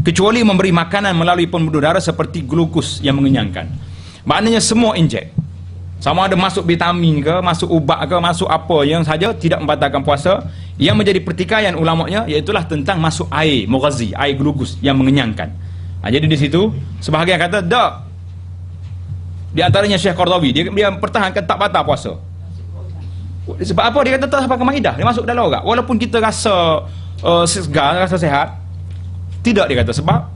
kecuali memberi makanan melalui pembuluh darah seperti glukus yang mengenyangkan. Maknanya semua injek, sama ada masuk vitamin ke, masuk ubat ke, masuk apa yang saja tidak membatalkan puasa. Yang menjadi pertikaian ulamanya iaitulah tentang masuk air mughazi, air glukus yang mengenyangkan. Jadi di situ sebahagian kata tak. Di antaranya Syekh Qardawi, dia pertahankan tak batal puasa. Sebab apa? Dia kata tak pakai maidah, dia masuk dalam orang. Walaupun kita rasa segar, rasa sehat, tidak, dia kata, sebab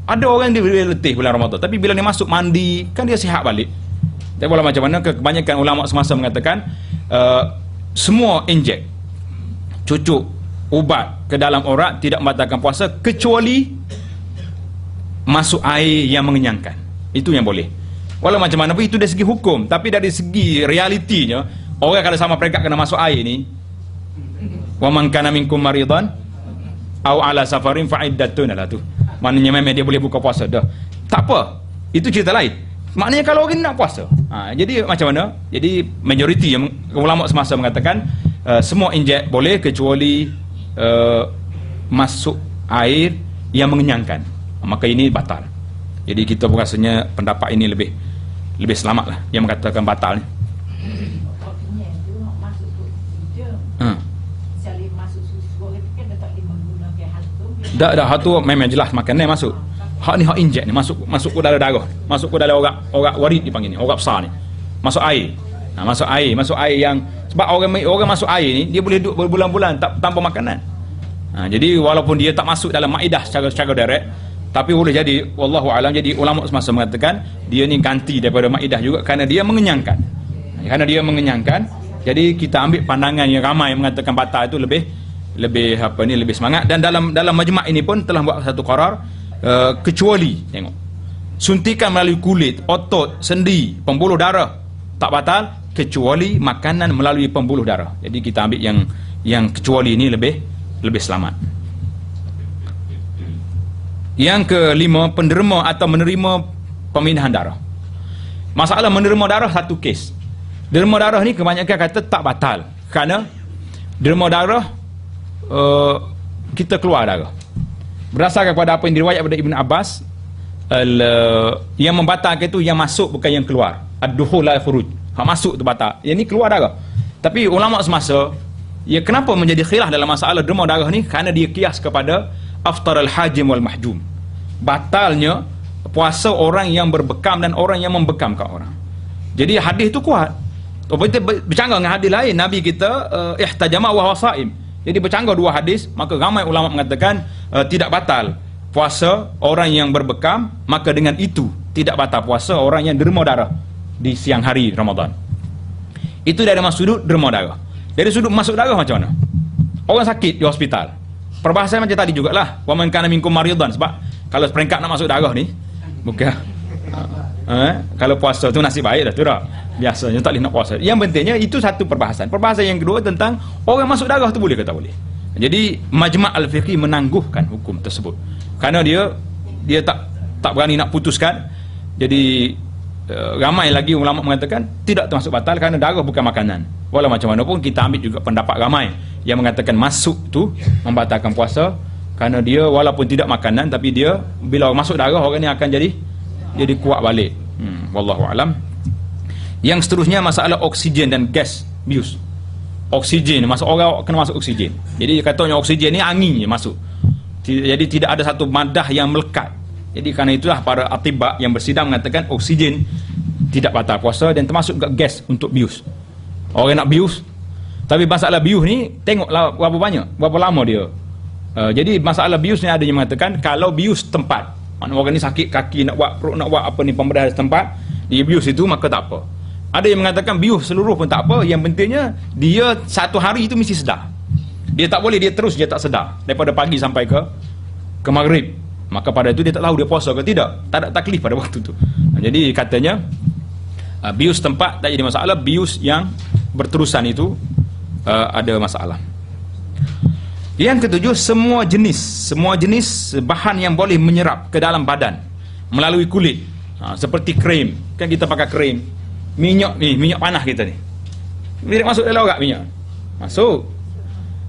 ada orang yang dia letih bulan Ramadan, tapi bila dia masuk mandi, kan dia sihat balik. Tapi walau macam mana, kebanyakan ulama semasa mengatakan semua injek, cucuk, ubat ke dalam orang tidak membatalkan puasa kecuali masuk air yang mengenyangkan. Itu yang boleh. Walau macam mana pun itu dari segi hukum, tapi dari segi realitinya, orang kalau sama peringkat kena masuk air ni, wa man kana minkum maridan au ala safarin fa iddatun lah tu. Maknanya memang dia boleh buka puasa dah. Tak apa. Itu cerita lain. Maknanya kalau orang nak puasa. Jadi macam mana? Jadi majoriti yang ulama semasa mengatakan semua injek boleh kecuali masuk air yang mengenyangkan. Maka ini batal. Jadi kita pun rasanya pendapat ini lebih selamat lah yang mengatakan batal ni. Dah hak tu memang jelas makanan masuk. Hak ni hak injek ni masuk ke dalam darah, masuk ke dalam orang warid dipanggil ni, orang besar ni. Masuk air. Masuk air yang sebab orang masuk air ni dia boleh duduk berbulan-bulan tanpa makanan. Jadi walaupun dia tak masuk dalam maidah secara direct, tapi boleh jadi wallahu alam, jadi ulama semasa mengatakan dia ni ganti daripada maidah juga kerana dia mengenyangkan. Jadi kita ambil pandangan yang ramai yang mengatakan batal itu lebih semangat. Dan dalam majma' ini pun telah buat satu qarar, kecuali tengok suntikan melalui kulit, otot, sendi, pembuluh darah tak batal kecuali makanan melalui pembuluh darah. Jadi kita ambil yang kecuali ini lebih selamat. Yang kelima, penderma atau menerima pemindahan darah. Masalah menerima darah satu kes. Derma darah ni kebanyakan kata tak batal kerana derma darah kita keluar darah. Berdasarkan kepada apa yang diriwayat daripada Ibn Abbas, yang membatalkan itu yang masuk bukan yang keluar. Ad-dukhul la khuruj. Hak masuk tu batal. Yang ni keluar darah. Tapi ulama semasa, kenapa menjadi khilaf dalam masalah derma darah ni? Kerana dia kias kepada aftar al-hajim wal mahjum. Batalnya puasa orang yang berbekam dan orang yang membekamkan orang. Jadi hadis tu kuat. Kita bercanggah dengan hadis lain. Nabi kita ihtajama wa wasaim. Jadi bercanggah dua hadis, maka ramai ulama mengatakan tidak batal puasa orang yang berbekam, maka dengan itu tidak batal puasa orang yang derma darah di siang hari Ramadan. Itu dari sudut derma darah. Dari sudut masuk darah macam mana? Orang sakit di hospital, perbahasan macam tadi jugalah, wa man kana minkum maridan. Sebab kalau peringkat nak masuk darah ni bukan kalau puasa tu nasib baik dah tu dah. Biasanya tak boleh nak puasa. Yang pentingnya itu satu perbahasan. Perbahasan yang kedua tentang orang masuk darah tu boleh ke tak boleh. Jadi Majma' Al-Fiqhi menangguhkan hukum tersebut. Kerana dia tak berani nak putuskan. Jadi ramai lagi ulama mengatakan tidak termasuk batal kerana darah bukan makanan. Walau macam mana pun kita ambil juga pendapat ramai yang mengatakan masuk tu membatalkan puasa kerana dia walaupun tidak makanan, tapi dia bila masuk darah orang ni akan jadi kuat balik. Wallahu alam. Yang seterusnya masalah oksigen dan gas bius. Oksigen masuk, orang kena masuk oksigen. Jadi katanya oksigen ni angin je masuk. Jadi tidak ada satu madah yang melekat. Jadi kerana itulah para atibak yang bersidang mengatakan oksigen tidak batal puasa dan termasuk juga gas untuk bius. Orang nak bius, tapi masalah bius ni tengoklah berapa lama dia. Jadi masalah bius ni ada yang mengatakan kalau bius tempat, maknanya orang ni sakit kaki nak buat apa ni pembedahan tempat, dia bius itu maka tak apa. Ada yang mengatakan bius seluruh pun tak apa, yang pentingnya dia satu hari itu mesti sedar. Dia tak boleh dia terus dia tak sedar daripada pagi sampai ke maghrib. Maka pada itu dia tak tahu dia puasa ke tidak. Tak ada taklif pada waktu itu. Jadi katanya bius tempat tak jadi masalah, bius yang berterusan itu ada masalah. Yang ketujuh, semua jenis bahan yang boleh menyerap ke dalam badan melalui kulit, seperti krem. Kan kita pakai krem, minyak panas kita ni, dia masuk dalam orak minyak masuk.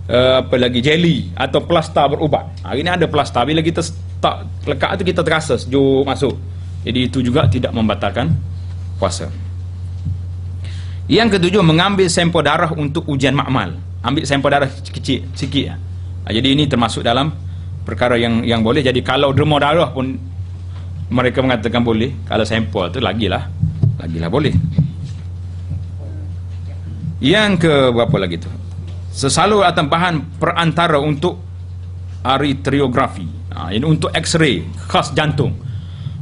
apa lagi, jelly atau plasta berubat. Hari ini ada plasta, bila kita tak lekat tu kita terasa sejuk masuk. Jadi itu juga tidak membatalkan puasa. Yang ketujuh, mengambil sampel darah untuk ujian makmal. Ambil sampel darah kecil sikit. Jadi ini termasuk dalam perkara yang boleh. Jadi kalau derma darah pun mereka mengatakan boleh. Kalau sampel tu lagilah boleh. Yang ke berapa lagi tu? Sesalur atau bahan perantara untuk arteriografi. Ini untuk X-ray khas jantung.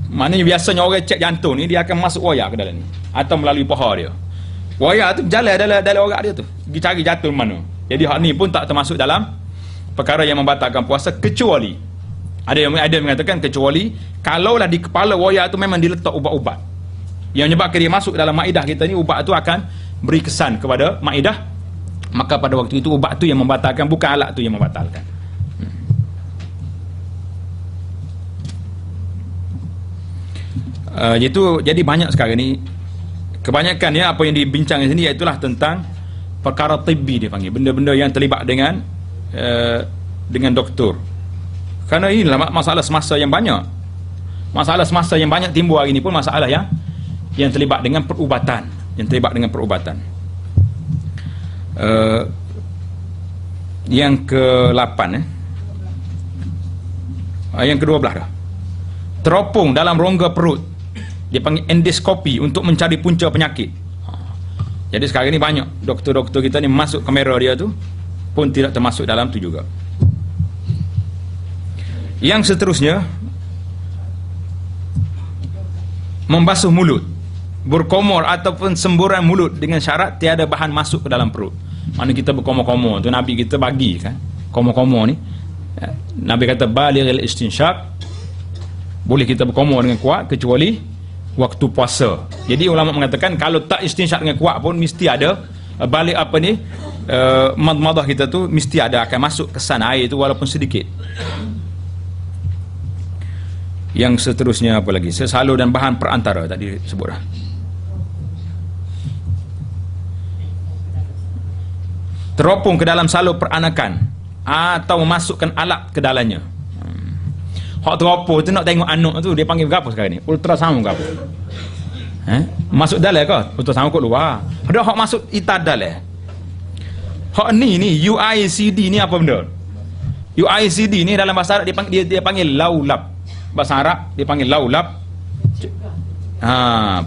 Maknanya biasanya orang cek jantung ni dia akan masuk wayar ke dalam ni atau melalui paha dia. Wayar tu jalan dalam orak dia tu. Pergi cari jantung mana. Jadi hak ni pun tak termasuk dalam perkara yang membatalkan puasa, kecuali ada yang mengatakan kecuali kalaulah di kepala wayar tu memang diletak ubat-ubat yang menyebabkan dia masuk dalam maidah kita ni, ubat tu akan beri kesan kepada maidah, maka pada waktu itu ubat tu yang membatalkan, bukan alat tu yang membatalkan. Jadi banyak sekarang ni, kebanyakan ya apa yang dibincang di sini iaitulah tentang perkara tibbi, dia panggil benda-benda yang terlibat dengan doktor. Kerana inilah masalah semasa yang banyak. Masalah semasa yang banyak timbul hari ini pun masalah yang terlibat dengan perubatan, yang ke-8 yang ke-12 dah. Teropong dalam rongga perut, dia panggil endoskopi, untuk mencari punca penyakit. Jadi sekarang ni banyak doktor-doktor kita ni masuk kamera dia tu pun tidak termasuk dalam tu juga. Yang seterusnya, membasuh mulut, berkomor ataupun semburan mulut dengan syarat tiada bahan masuk ke dalam perut. Mana kita berkomor-komor tu, Nabi kita bagi kan komor-komor ni. Nabi kata balighil istinsyaq, boleh kita berkomor dengan kuat kecuali waktu puasa. Jadi ulama mengatakan kalau tak istinsyak dengan kuat pun mesti ada balik apa ni, madmadah kita tu mesti ada akan masuk kesan air tu walaupun sedikit. Yang seterusnya apa lagi? Sesalur dan bahan perantara tadi sebut dah. Teropong ke dalam salur peranakan atau memasukkan alat ke dalamnya. Hak teropong tu nak tengok anak tu, dia panggil berapa sekarang ni? Ultrasound ke apa? Masuk dalam ke? Ultrasound kot luar. Ada hak masuk itar dalam. Hak ni UICD ni apa benda? UICD ni dalam bahasa Arab dia panggil laulab. Bahasa Arab dia panggil laulab.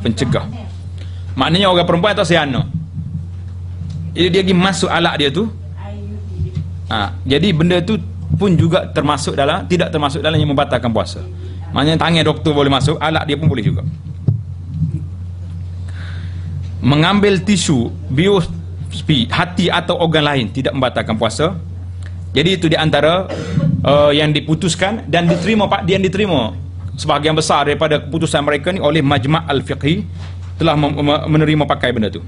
Pencegah. Maknanya orang perempuan atau si anak. Jadi dia pergi masuk alat dia tu. Jadi benda tu pun juga termasuk dalam, tidak termasuk dalam yang membatalkan puasa. Maknanya tangan doktor boleh masuk, alat dia pun boleh juga. Mengambil tisu, biopsi hati atau organ lain tidak membatalkan puasa. Jadi itu di antara yang diputuskan dan diterima sebahagian besar daripada keputusan mereka ni oleh Majma' Al-Fiqhi, telah menerima pakai benda tu.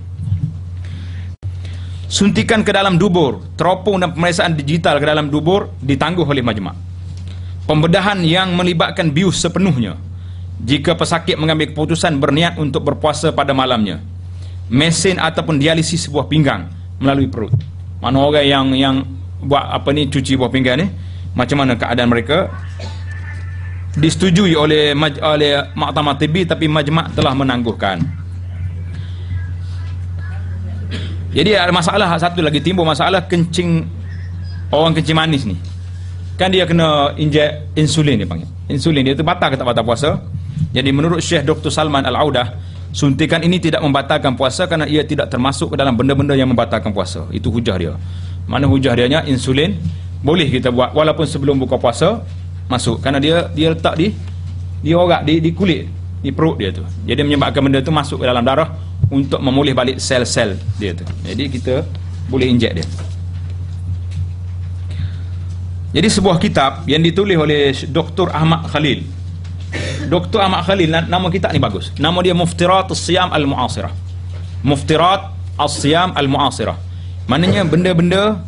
Suntikan ke dalam dubur, teropong dan pemeriksaan digital ke dalam dubur ditangguh oleh Majma'. Pembedahan yang melibatkan bius sepenuhnya jika pesakit mengambil keputusan berniat untuk berpuasa pada malamnya. Mesin ataupun dialisis buah pinggang melalui perut. Mana orang yang buat apa ni, cuci buah pinggang ni, macam mana keadaan mereka? Disetujui oleh Muktamar Tibbi, tapi Majma' telah menangguhkan. Jadi ada masalah satu lagi, timbul masalah kencing, orang kencing manis ni. Kan dia kena injek insulin, dia panggil. Insulin dia tu batal ke tak batal puasa? Jadi menurut Syekh Dr. Salman Al-Audah, suntikan ini tidak membatalkan puasa kerana ia tidak termasuk ke dalam benda-benda yang membatalkan puasa. Itu hujah dia. Mana hujah dia nya? Insulin boleh kita buat walaupun sebelum buka puasa masuk, kerana dia letak di orak, di kulit, di perut dia tu. Jadi menyebabkan benda tu masuk ke dalam darah untuk memulih balik sel-sel dia tu. Jadi kita boleh injek dia. Jadi sebuah kitab yang ditulis oleh Dr. Ahmad Khalil. Dr. Ahmad Khalil, nama kitab ni bagus. Nama dia Muftirat As-Siyam Al-Mu'asirah. Muftirat As-Siyam Al-Mu'asirah. Maknanya benda-benda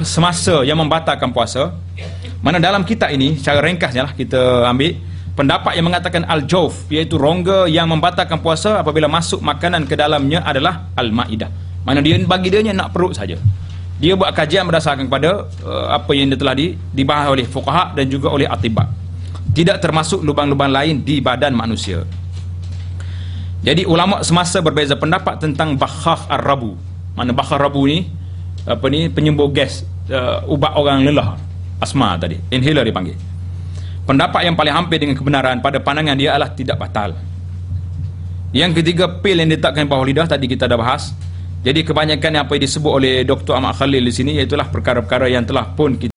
semasa yang membatalkan puasa. Mana dalam kitab ini, secara ringkasnya lah kita ambil pendapat yang mengatakan al-jawf, iaitu rongga yang membatalkan puasa apabila masuk makanan ke dalamnya adalah al-ma'idah. Mana dia bagi dia nak perut saja. Dia buat kajian berdasarkan kepada apa yang telah dibahas oleh fuqaha dan juga oleh atibak. Tidak termasuk lubang-lubang lain di badan manusia. Jadi ulama semasa berbeza pendapat tentang bakhakh ar-rabu. Mana bakhakh rabu ni penyembuh gas, ubat orang lelah, asma tadi, inhaler dipanggil. Pendapat yang paling hampir dengan kebenaran pada pandangan dia adalah tidak batal. Yang ketiga, pil yang diletakkan bawah lidah tadi kita dah bahas. Jadi kebanyakan apa yang disebut oleh Dr. Ahmad Khalil di sini iaitulah perkara-perkara yang telah pun kita